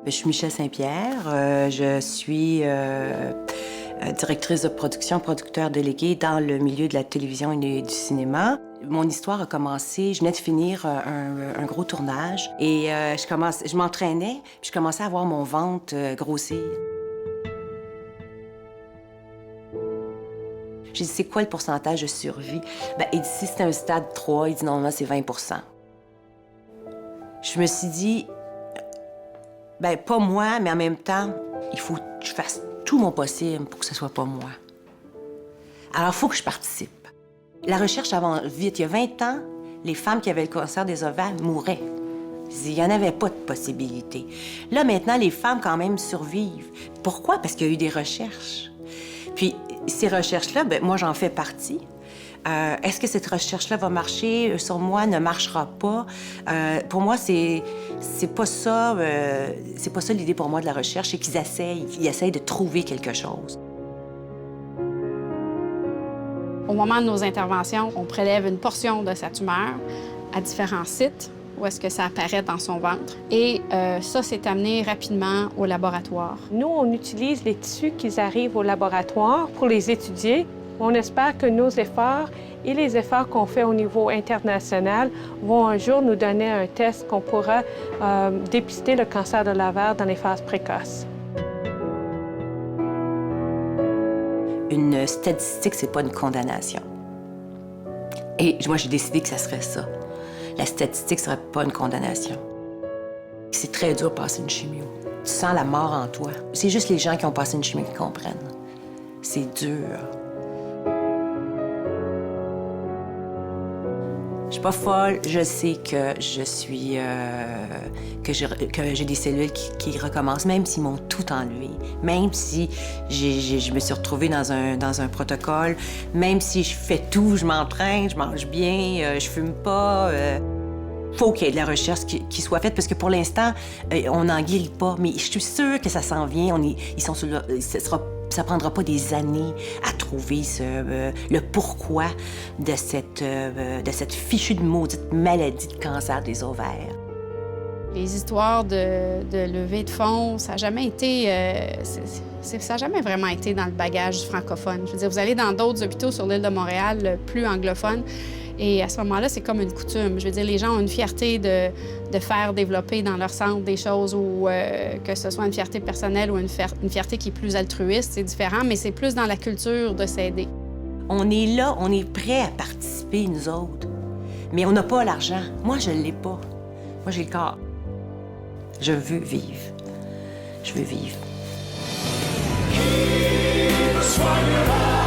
Je suis Michèle Saint-Pierre. Je suis directrice de production, producteur déléguée dans le milieu de la télévision et du cinéma. Mon histoire a commencé, je venais de finir un gros tournage et je m'entraînais, puis je commençais à voir mon ventre grossir. J'ai dit, c'est quoi le pourcentage de survie? Il dit, si c'est un stade 3, il dit, normalement, c'est 20 %. Je me suis dit, pas moi, mais en même temps, il faut que je fasse tout mon possible pour que ce soit pas moi. Alors, il faut que je participe. La recherche avance vite. Il y a 20 ans, les femmes qui avaient le cancer des ovaires mouraient. Il n'y en avait pas de possibilité. Là, maintenant, les femmes, quand même, survivent. Pourquoi? Parce qu'il y a eu des recherches. Puis, ces recherches-là, moi, j'en fais partie. Est-ce que cette recherche-là va marcher sur moi, ne marchera pas? Pour moi, c'est pas ça l'idée pour moi de la recherche, c'est qu'ils essayent de trouver quelque chose. Au moment de nos interventions, on prélève une portion de sa tumeur à différents sites où est-ce que ça apparaît dans son ventre. Et ça, c'est amené rapidement au laboratoire. Nous, on utilise les tissus qui arrivent au laboratoire pour les étudier. On espère que nos efforts et les efforts qu'on fait au niveau international vont un jour nous donner un test qu'on pourra dépister le cancer de l'ovaire dans les phases précoces. Une statistique, c'est pas une condamnation. Et moi, j'ai décidé que ça serait ça. La statistique serait pas une condamnation. C'est très dur de passer une chimio. Tu sens la mort en toi. C'est juste les gens qui ont passé une chimio qui comprennent. C'est dur. Je suis pas folle. Je sais que je suis... que j'ai des cellules qui recommencent, même s'ils m'ont tout enlevé. Même si je me suis retrouvée dans un protocole. Même si je fais tout, je m'entraîne, je mange bien, je fume pas. Faut qu'il y ait de la recherche qui soit faite, parce que pour l'instant, on n'en guérit pas. Mais je suis sûre que ça s'en vient. Ils sont sur ça prendra pas des années à trouver le pourquoi de cette fichue de maudite maladie de cancer des ovaires. Les histoires de levée de fonds, ça n'a jamais été... ça n'a jamais vraiment été dans le bagage du francophone. Je veux dire, vous allez dans d'autres hôpitaux sur l'île de Montréal, plus anglophones, et à ce moment-là, c'est comme une coutume. Je veux dire, les gens ont une fierté de faire développer dans leur centre des choses, ou que ce soit une fierté personnelle ou une fierté qui est plus altruiste, c'est différent, mais c'est plus dans la culture de s'aider. On est là, on est prêt à participer, nous autres, mais on n'a pas l'argent. Moi, je ne l'ai pas. Moi, j'ai le corps. Je veux vivre. Je veux vivre. Keep us while you're